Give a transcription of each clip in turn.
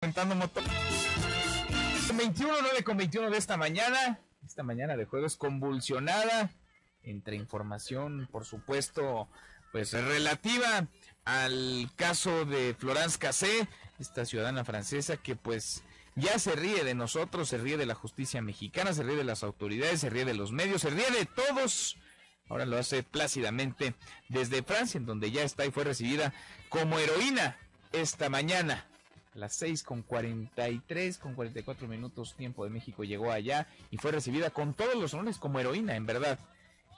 Comentando motor. 9:21 de esta mañana de jueves convulsionada, entre información, por supuesto, pues relativa al caso de Florence Cassé, esta ciudadana francesa que pues ya se ríe de nosotros, se ríe de la justicia mexicana, se ríe de las autoridades, se ríe de los medios, se ríe de todos. Ahora lo hace plácidamente desde Francia, en donde ya está y fue recibida como heroína esta mañana. A las 6:43, con 44 minutos, tiempo de México, llegó allá y fue recibida con todos los honores como heroína, en verdad,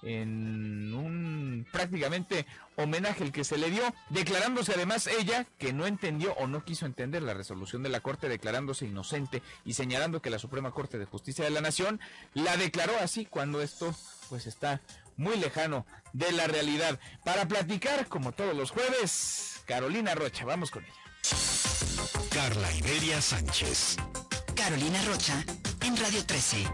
en un prácticamente homenaje el que se le dio, declarándose además ella que no entendió o no quiso entender la resolución de la Corte, declarándose inocente y señalando que la Suprema Corte de Justicia de la Nación la declaró así, cuando esto pues está muy lejano de la realidad. Para platicar, como todos los jueves, Carolina Rocha, vamos con ella. Carla Iberia Sánchez. Carolina Rocha, en Radio 13.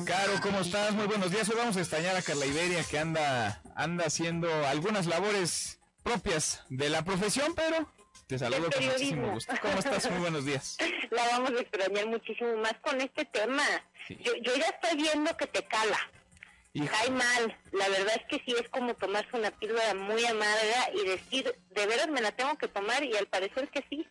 Caro, ¿cómo estás? Muy buenos días. Hoy vamos a extrañar a Carla Iberia, que anda haciendo algunas labores propias de la profesión, pero te saludo con muchísimo gusto. ¿Cómo estás? Muy buenos días. La vamos a extrañar muchísimo más con este tema. Sí. Yo ya estoy viendo que te cala. Cae mal, la verdad es que sí, es como tomarse una píldora muy amarga y decir, de veras me la tengo que tomar, y al parecer que sí.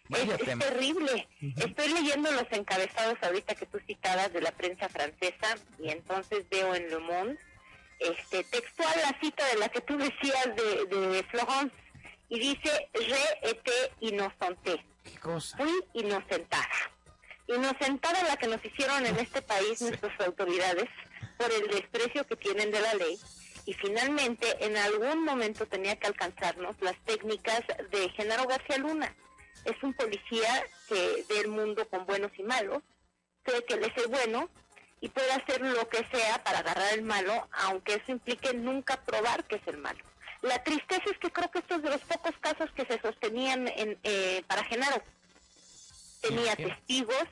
Es terrible. Estoy leyendo los encabezados ahorita que tú citabas de la prensa francesa, y entonces veo en Le Monde, textual la cita de la que tú decías de Florence, y dice, je étais innocente. ¿Qué cosa? Fui inocentada. Inocentada la que nos hicieron en este país nuestras autoridades, por el desprecio que tienen de la ley, y finalmente en algún momento tenía que alcanzarnos las técnicas de Genaro García Luna. Es un policía que ve el mundo con buenos y malos, cree que él es el bueno y puede hacer lo que sea para agarrar el malo, aunque eso implique nunca probar que es el malo. La tristeza es que creo que estos es de los pocos casos que se sostenían para Genaro. Tenía testigos,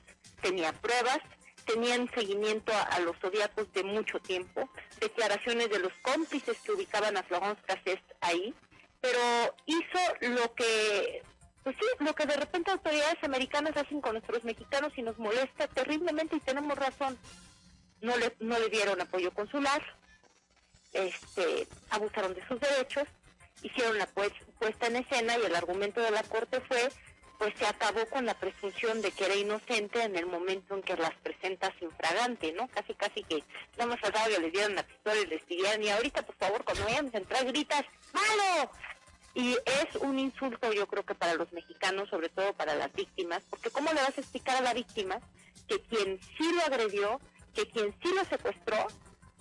tenía pruebas, tenían seguimiento a los zodiacos de mucho tiempo, declaraciones de los cómplices que ubicaban a Florence Cassé ahí, pero hizo lo que, pues sí, lo que de repente autoridades americanas hacen con nuestros mexicanos y nos molesta terriblemente, y tenemos razón. No le dieron apoyo consular, abusaron de sus derechos, hicieron la puesta en escena, y el argumento de la Corte fue, pues se acabó con la presunción de que era inocente en el momento en que las presentas infragante, ¿no? Casi que nada más faltaba que les dieran la pistola y les pidieran, y ahorita, por favor, cuando vayamos a entrar, gritas, ¡malo! Y es un insulto, yo creo que para los mexicanos, sobre todo para las víctimas, porque ¿cómo le vas a explicar a la víctima que quien sí lo agredió, que quien sí lo secuestró,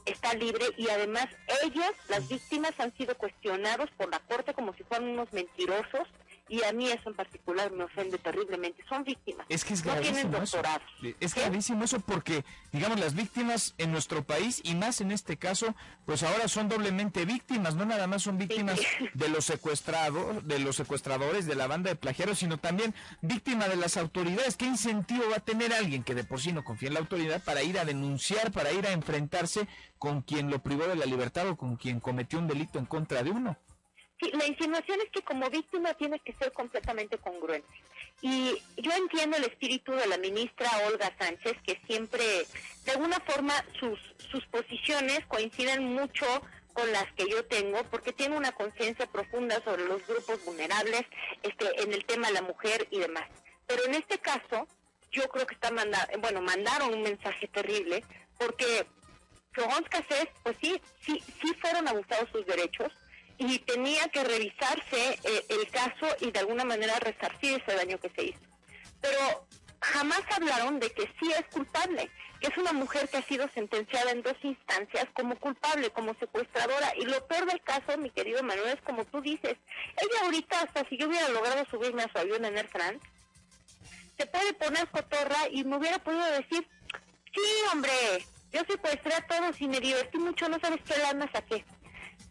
está libre, y además ellas, las víctimas, han sido cuestionados por la Corte como si fueran unos mentirosos? Y a mí eso en particular me ofende terriblemente. Son víctimas, es que es no tienen doctorados. Es gravísimo eso, porque, digamos, las víctimas en nuestro país, y más en este caso, pues ahora son doblemente víctimas. No nada más son víctimas de los secuestradores, de la banda de plagiarios, sino también víctima de las autoridades. ¿Qué incentivo va a tener alguien que de por sí no confía en la autoridad para ir a denunciar, para ir a enfrentarse con quien lo privó de la libertad o con quien cometió un delito en contra de uno? Sí, la insinuación es que como víctima tienes que ser completamente congruente. Y yo entiendo el espíritu de la ministra Olga Sánchez, que siempre, de alguna forma, sus posiciones coinciden mucho con las que yo tengo, porque tiene una conciencia profunda sobre los grupos vulnerables, en el tema de la mujer y demás. Pero en este caso, yo creo que mandaron un mensaje terrible, porque Florence Cassé, pues sí fueron abusados sus derechos, y tenía que revisarse el caso y de alguna manera resarcir ese daño que se hizo. Pero jamás hablaron de que sí es culpable, que es una mujer que ha sido sentenciada en 2 instancias como culpable, como secuestradora. Y lo peor del caso, mi querido Manuel, es como tú dices, ella ahorita, hasta si yo hubiera logrado subirme a su avión en Air France, se puede poner cotorra y me hubiera podido decir, sí, hombre, yo secuestré a todos y me divertí mucho, no sabes qué lana saqué.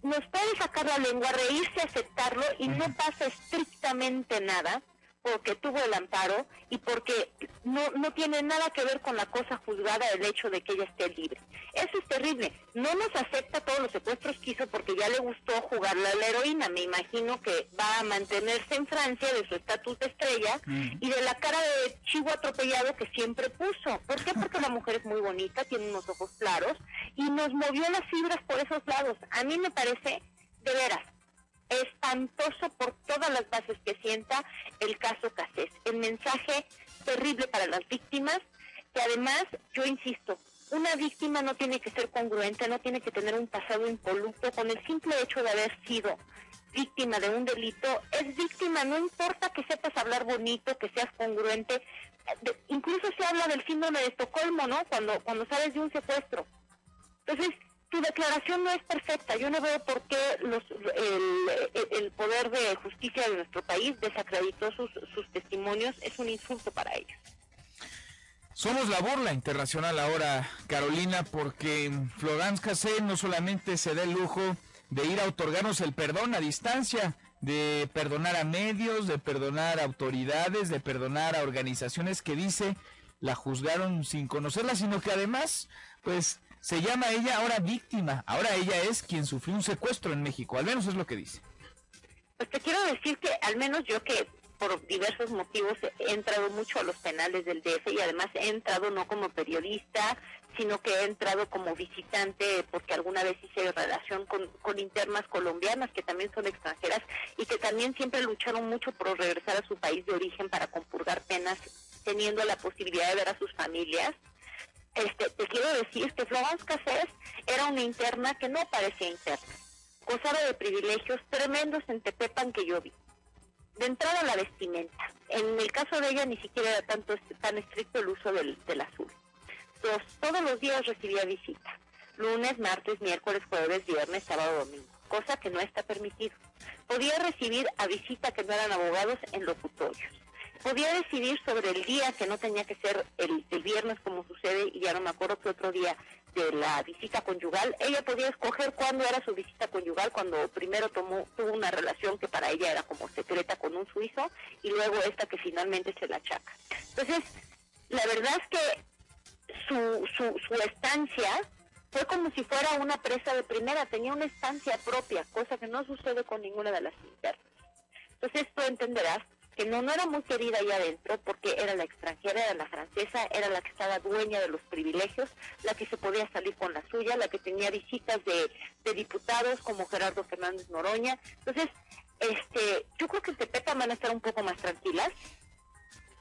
Nos puede sacar la lengua, reírse, aceptarlo, y no pasa estrictamente nada, porque tuvo el amparo y porque no tiene nada que ver con la cosa juzgada el hecho de que ella esté libre. Eso es terrible. No nos acepta todos los secuestros que hizo porque ya le gustó jugarle a la heroína. Me imagino que va a mantenerse en Francia de su estatus de estrella y de la cara de chivo atropellado que siempre puso. ¿Por qué? Porque la mujer es muy bonita, tiene unos ojos claros y nos movió las fibras por esos lados. A mí me parece, de veras, espantoso por todas las bases que sienta el caso Cassés. El mensaje terrible para las víctimas, que además, yo insisto, una víctima no tiene que ser congruente, no tiene que tener un pasado impoluto. Con el simple hecho de haber sido víctima de un delito, es víctima, no importa que sepas hablar bonito, que seas congruente. Incluso se habla del síndrome de Estocolmo, ¿no? Cuando sales de un secuestro. Entonces, tu declaración no es perfecta. Yo no veo por qué el poder de justicia de nuestro país desacreditó sus testimonios. Es un insulto para ellos. Somos la burla internacional ahora, Carolina, porque Florence Cassé no solamente se da el lujo de ir a otorgarnos el perdón a distancia, de perdonar a medios, de perdonar a autoridades, de perdonar a organizaciones que dice la juzgaron sin conocerla, sino que además, pues, se llama ella ahora víctima. Ahora ella es quien sufrió un secuestro en México, al menos es lo que dice. Pues te quiero decir que al menos yo, que por diversos motivos he entrado mucho a los penales del DF y además he entrado no como periodista, sino que he entrado como visitante porque alguna vez hice relación con internas colombianas que también son extranjeras y que también siempre lucharon mucho por regresar a su país de origen para compurgar penas, teniendo la posibilidad de ver a sus familias. Te quiero decir que Florence Cassés era una interna que no parecía interna. Gozaba de privilegios tremendos en Tepepan que yo vi. De entrada, la vestimenta. En el caso de ella ni siquiera era tan estricto el uso del azul. Todos los días recibía visita. Lunes, martes, miércoles, jueves, viernes, sábado, domingo. Cosa que no está permitido. Podía recibir a visita que no eran abogados en locutorios. Podía decidir sobre el día, que no tenía que ser el viernes como sucede, y ya no me acuerdo qué otro día de la visita conyugal. Ella podía escoger cuándo era su visita conyugal, cuando primero tuvo una relación que para ella era como secreta con un suizo, y luego esta que finalmente se la achaca. Entonces, la verdad es que su estancia fue como si fuera una presa de primera, tenía una estancia propia, cosa que no sucede con ninguna de las internas. Entonces tú entenderás que no era muy querida allá adentro porque era la extranjera, era la francesa, era la que estaba dueña de los privilegios, la que se podía salir con la suya, la que tenía visitas de diputados como Gerardo Fernández Noroña. Entonces, yo creo que en Tepepan van a estar un poco más tranquilas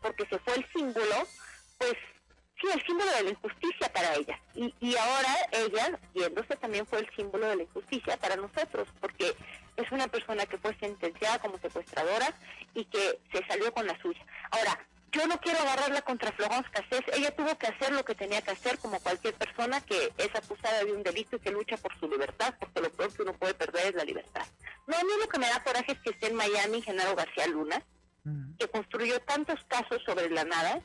porque se fue el símbolo, pues sí, el símbolo de la injusticia para ella. Y ahora ella, yéndose, también fue el símbolo de la injusticia para nosotros, porque es una persona que fue sentenciada como secuestradora y que se salió con la suya. Ahora, yo no quiero agarrarla contra Florence Cassés. Ella tuvo que hacer lo que tenía que hacer como cualquier persona que es acusada de un delito y que lucha por su libertad, porque lo peor que uno puede perder es la libertad. No, a mí lo que me da coraje es que esté en Miami Genaro García Luna, que construyó tantos casos sobre la nada,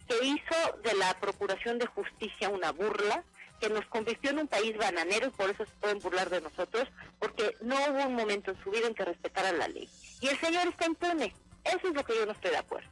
que hizo de la Procuración de Justicia una burla, que nos convirtió en un país bananero y por eso se pueden burlar de nosotros, porque no hubo un momento en su vida en que respetara la ley. Y el señor está impune. Eso es lo que yo no estoy de acuerdo.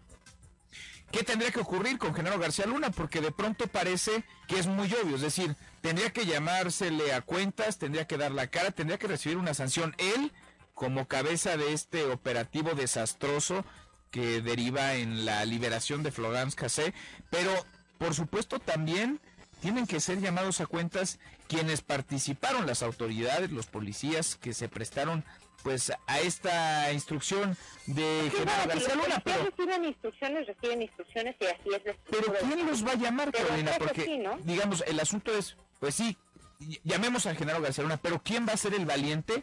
¿Qué tendría que ocurrir con Genaro García Luna? Porque de pronto parece que es muy obvio, es decir, tendría que llamársele a cuentas, tendría que dar la cara, tendría que recibir una sanción. Él, como cabeza de este operativo desastroso que deriva en la liberación de Florence Cassé, pero por supuesto también tienen que ser llamados a cuentas quienes participaron, las autoridades, los policías que se prestaron pues a esta instrucción de Genaro García Luna. Pero reciben instrucciones y así es. Pero ¿quién los va a llamar, Carolina? Porque, sí, ¿no? digamos, el asunto es, pues sí, llamemos a Genaro García Luna, pero ¿quién va a ser el valiente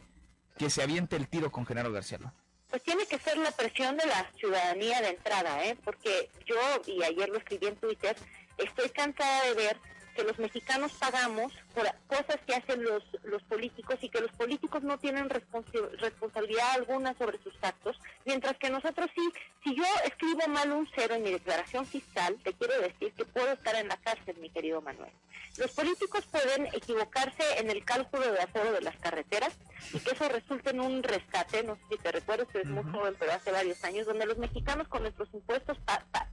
que se aviente el tiro con Genaro García Luna? Pues tiene que ser la presión de la ciudadanía de entrada, porque yo, y ayer lo escribí en Twitter, estoy cansada de ver que los mexicanos pagamos por cosas que hacen los políticos y que los políticos no tienen responsabilidad alguna sobre sus actos, mientras que nosotros sí. Si yo escribo mal un 0 en mi declaración fiscal, te quiero decir que puedo estar en la cárcel, mi querido Manuel. Los políticos pueden equivocarse en el cálculo de aforo de las carreteras, y que eso resulte en un rescate, no sé si te recuerdas, que es muy joven, pero hace varios años, donde los mexicanos con nuestros impuestos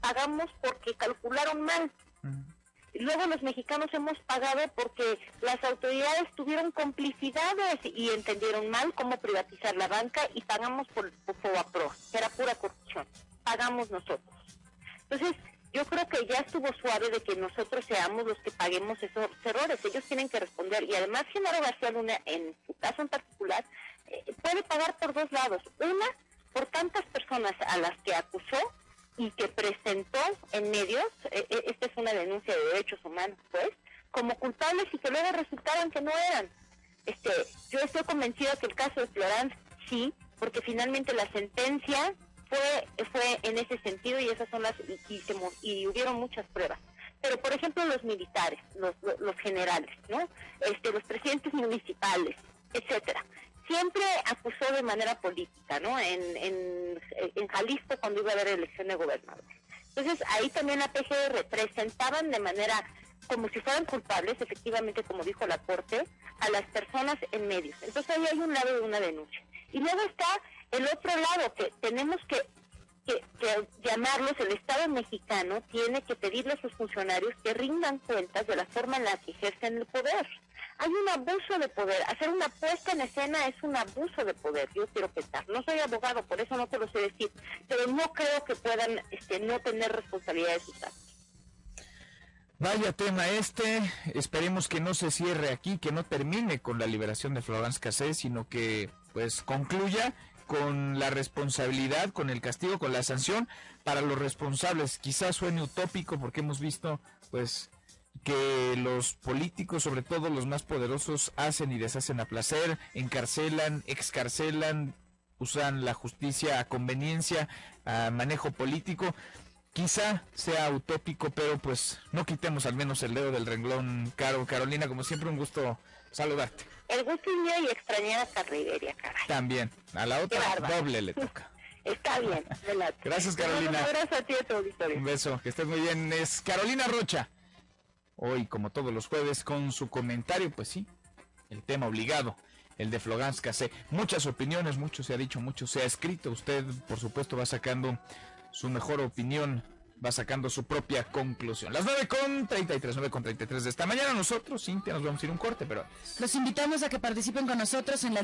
pagamos porque calcularon mal. Y luego los mexicanos hemos pagado porque las autoridades tuvieron complicidades y entendieron mal cómo privatizar la banca y pagamos por FOBAPROA, que era pura corrupción. Pagamos nosotros. Entonces, yo creo que ya estuvo suave de que nosotros seamos los que paguemos esos errores. Ellos tienen que responder. Y además, Genaro García Luna, en su caso en particular, puede pagar por dos lados. Una, por tantas personas a las que acusó y que presentó en medios, esta es una denuncia de derechos humanos, pues, como culpables y que luego resultaron que no eran. Yo estoy convencida que el caso de Florence sí, porque finalmente la sentencia fue en ese sentido y esas son y hubieron muchas pruebas. Pero por ejemplo los militares, los generales, ¿no? Los presidentes municipales, etcétera, siempre acusó de manera política, ¿no? En Jalisco cuando iba a haber elección de gobernador. Entonces ahí también la PGR presentaban de manera como si fueran culpables, efectivamente como dijo la Corte, a las personas en medios. Entonces ahí hay un lado de una denuncia. Y luego está el otro lado, que tenemos que llamarlos, el Estado mexicano tiene que pedirle a sus funcionarios que rindan cuentas de la forma en la que ejercen el poder. Hay un abuso de poder, hacer una puesta en escena es un abuso de poder, yo quiero pensar. No soy abogado, por eso no te lo sé decir, pero no creo que puedan no tener responsabilidad de sus actos. Vaya tema esperemos que no se cierre aquí, que no termine con la liberación de Florence Cassé, sino que pues concluya con la responsabilidad, con el castigo, con la sanción para los responsables. Quizás suene utópico porque hemos visto pues que los políticos, sobre todo los más poderosos, hacen y deshacen a placer, encarcelan, excarcelan, usan la justicia a conveniencia, a manejo político. Quizá sea utópico, pero pues no quitemos al menos el dedo del renglón, Carolina, como siempre un gusto saludarte. El gusto es mío y extrañar a Carla Iberia, caray. También, a la otra doble le toca. Está bien, velate. Gracias, Carolina. Un abrazo a ti y a tu auditorio. Un beso, que estés muy bien. Es Carolina Rocha. Hoy, como todos los jueves, con su comentario, pues sí, el tema obligado, el de Florence Cassé. Muchas opiniones, mucho se ha dicho, mucho se ha escrito. Usted, por supuesto, va sacando su mejor opinión, va sacando su propia conclusión. Las 9:33 de esta mañana. Nosotros, Cintia, nos vamos a ir un corte, pero los invitamos a que participen con nosotros en la